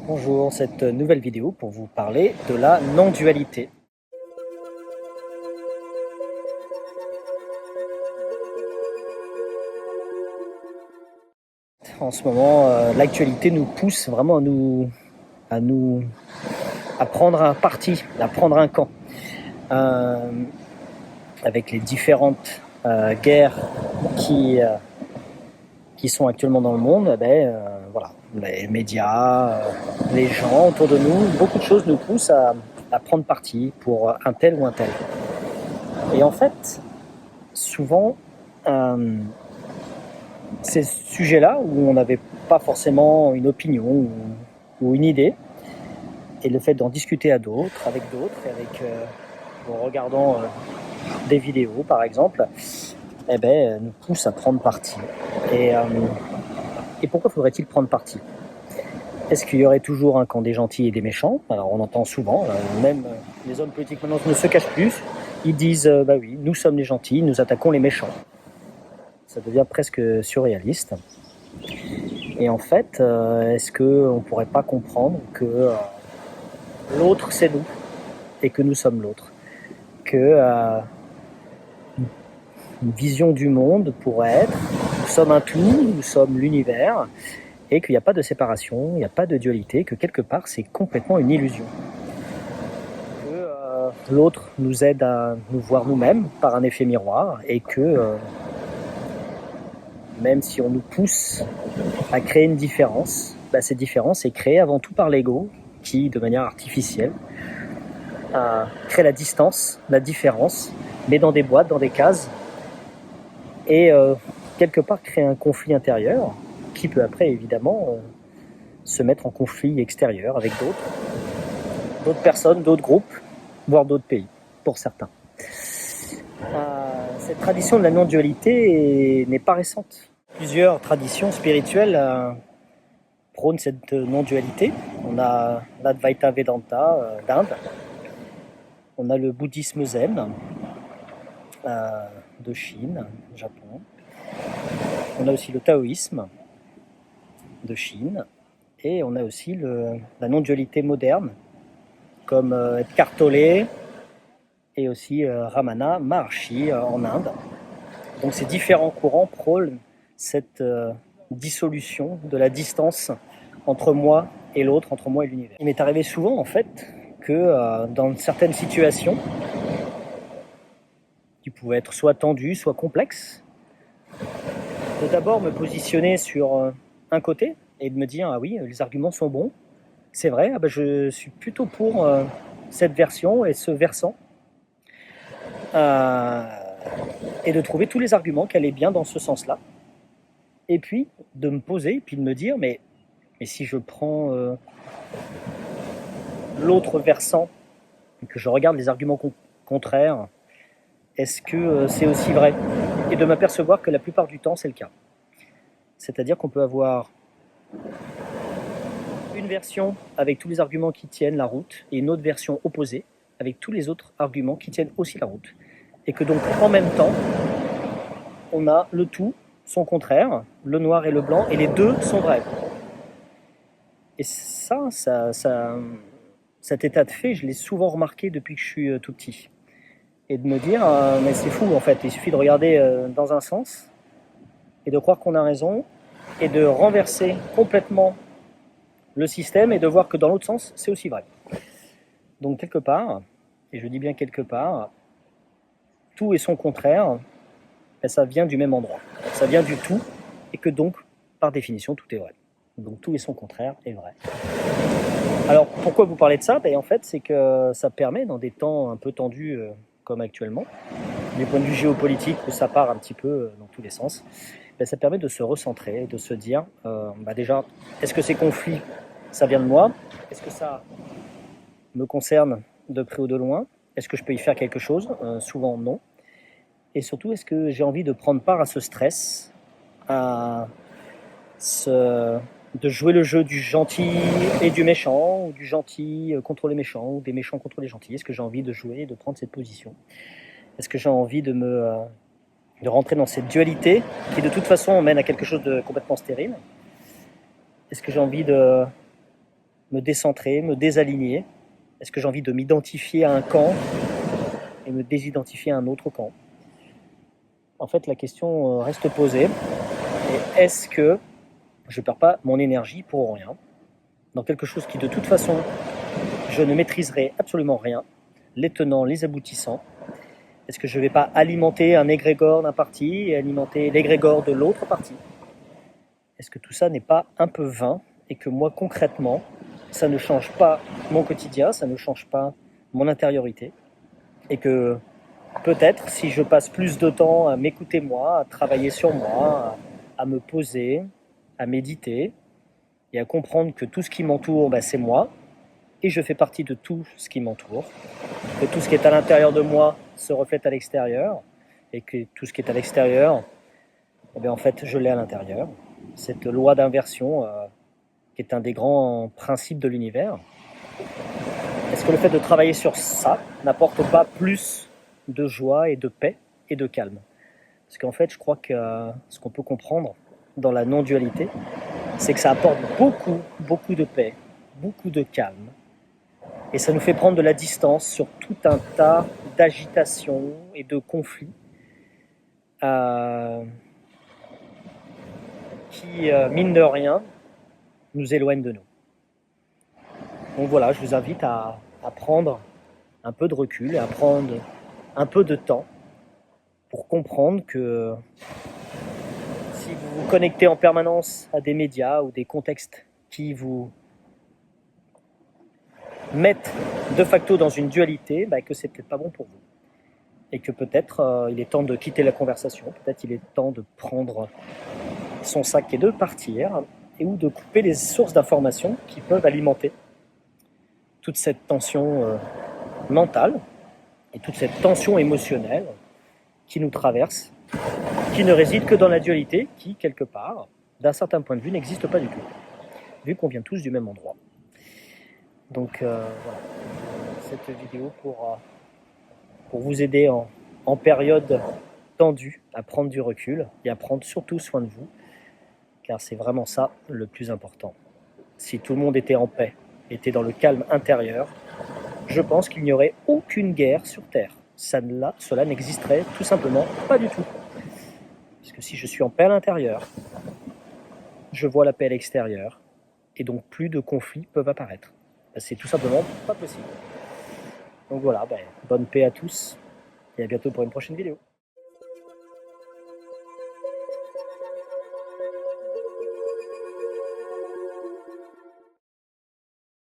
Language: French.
Bonjour, cette nouvelle vidéo pour vous parler de la non-dualité. En ce moment, l'actualité nous pousse vraiment à prendre un parti, à prendre un camp. Avec les différentes guerres qui sont actuellement dans le monde, voilà, les médias, les gens autour de nous, beaucoup de choses nous poussent à prendre parti pour un tel ou un tel. Et en fait, souvent, ces sujets-là où on n'avait pas forcément une opinion ou une idée, et le fait d'en discuter avec d'autres, en regardant des vidéos par exemple, nous pousse à prendre parti. Et pourquoi faudrait-il prendre parti? Est-ce qu'il y aurait toujours un camp des gentils et des méchants? Alors on entend souvent, même les hommes politiques maintenant ne se cachent plus, ils disent oui, nous sommes les gentils, nous attaquons les méchants. Ça devient presque surréaliste. Et en fait, est-ce qu'on ne pourrait pas comprendre que l'autre c'est nous et que nous sommes l'autre? Que une vision du monde pourrait être, nous sommes un tout, nous sommes l'univers, et qu'il n'y a pas de séparation, il n'y a pas de dualité, que quelque part c'est complètement une illusion. Que l'autre nous aide à nous voir nous-mêmes par un effet miroir, et que même si on nous pousse à créer une différence, cette différence est créée avant tout par l'ego, qui, de manière artificielle, crée la distance, la différence, met dans des boîtes, dans des cases, et quelque part crée un conflit intérieur, qui peut après, évidemment, se mettre en conflit extérieur avec d'autres personnes, d'autres groupes, voire d'autres pays, pour certains. Cette tradition de la non-dualité n'est pas récente. Plusieurs traditions spirituelles prônent cette non-dualité. On a l'Advaita Vedanta d'Inde, on a le bouddhisme zen de Chine, Japon, on a aussi le taoïsme de Chine, et on a aussi la non-dualité moderne, comme Eckhart Tolle et aussi Ramana Maharshi en Inde. Donc ces différents courants prônent cette dissolution de la distance entre moi et l'autre, entre moi et l'univers. Il m'est arrivé souvent en fait que dans certaines situations qui pouvaient être soit tendues, soit complexes, de d'abord me positionner sur un côté et de me dire ah oui, les arguments sont bons, c'est vrai, je suis plutôt pour cette version et ce versant, et de trouver tous les arguments qui allaient bien dans ce sens-là, et puis de me poser, puis de me dire mais si je prends l'autre versant et que je regarde les arguments contraires, est-ce que c'est aussi vrai? Et de m'apercevoir que la plupart du temps c'est le cas. C'est-à-dire qu'on peut avoir une version avec tous les arguments qui tiennent la route et une autre version opposée avec tous les autres arguments qui tiennent aussi la route. Et que donc en même temps, on a le tout, son contraire, le noir et le blanc, et les deux sont vrais. Et cet état de fait, je l'ai souvent remarqué depuis que je suis tout petit. Et de me dire, mais c'est fou en fait, il suffit de regarder dans un sens et de croire qu'on a raison et de renverser complètement le système et de voir que dans l'autre sens, c'est aussi vrai. Donc quelque part, et je dis bien quelque part, tout et son contraire, ça vient du même endroit. Ça vient du tout, et que donc, par définition, tout est vrai. Donc tout et son contraire est vrai. Alors pourquoi vous parlez de ça? En fait, c'est que ça permet, dans des temps un peu tendus comme actuellement, du point de vue géopolitique où ça part un petit peu dans tous les sens, ça permet de se recentrer, de se dire déjà, est-ce que ces conflits, ça vient de moi? Est-ce que ça me concerne de près ou de loin? Est-ce que je peux y faire quelque chose? Souvent non. Et surtout, est-ce que j'ai envie de prendre part à ce stress, de jouer le jeu du gentil et du méchant, ou du gentil contre les méchants, ou des méchants contre les gentils? Est-ce que j'ai envie de jouer et de prendre cette position? Est-ce que j'ai envie de rentrer dans cette dualité qui de toute façon mène à quelque chose de complètement stérile? Est-ce que j'ai envie de me décentrer, me désaligner? Est-ce que j'ai envie de m'identifier à un camp et me désidentifier à un autre camp? En fait, la question reste posée. Et est-ce que je ne perds pas mon énergie pour rien dans quelque chose qui, de toute façon, je ne maîtriserai absolument rien, les tenants, les aboutissants? Est-ce que je ne vais pas alimenter un égrégore d'un parti et alimenter l'égrégore de l'autre parti? Est-ce que tout ça n'est pas un peu vain et que moi, concrètement, ça ne change pas mon quotidien, ça ne change pas mon intériorité, et que peut-être, si je passe plus de temps à m'écouter moi, à travailler sur moi, à me poser, à méditer, et à comprendre que tout ce qui m'entoure, c'est moi, et je fais partie de tout ce qui m'entoure, que tout ce qui est à l'intérieur de moi se reflète à l'extérieur, et que tout ce qui est à l'extérieur, en fait, je l'ai à l'intérieur. Cette loi d'inversion, qui est un des grands principes de l'univers. Est-ce que le fait de travailler sur ça n'apporte pas plus de joie et de paix et de calme? Parce qu'en fait, je crois que ce qu'on peut comprendre dans la non-dualité, c'est que ça apporte beaucoup, beaucoup de paix, beaucoup de calme. Et ça nous fait prendre de la distance sur tout un tas d'agitations et de conflits qui, mine de rien, nous éloignent de nous. Donc voilà, je vous invite à prendre un peu de recul et à prendre un peu de temps pour comprendre que si vous vous connectez en permanence à des médias ou des contextes qui vous mettent de facto dans une dualité, que c'est peut-être pas bon pour vous. Et que peut-être il est temps de quitter la conversation, peut-être il est temps de prendre son sac et de partir, et ou de couper les sources d'informations qui peuvent alimenter toute cette tension mentale et toute cette tension émotionnelle qui nous traverse, qui ne réside que dans la dualité, qui, quelque part, d'un certain point de vue, n'existe pas du tout, vu qu'on vient tous du même endroit. Donc voilà, cette vidéo pour vous aider en période tendue à prendre du recul et à prendre surtout soin de vous, car c'est vraiment ça le plus important. Si tout le monde était en paix, était dans le calme intérieur, je pense qu'il n'y aurait aucune guerre sur Terre. Cela n'existerait tout simplement pas du tout. Puisque si je suis en paix à l'intérieur, je vois la paix à l'extérieur, et donc plus de conflits peuvent apparaître. C'est tout simplement pas possible. Donc voilà, bonne paix à tous, et à bientôt pour une prochaine vidéo.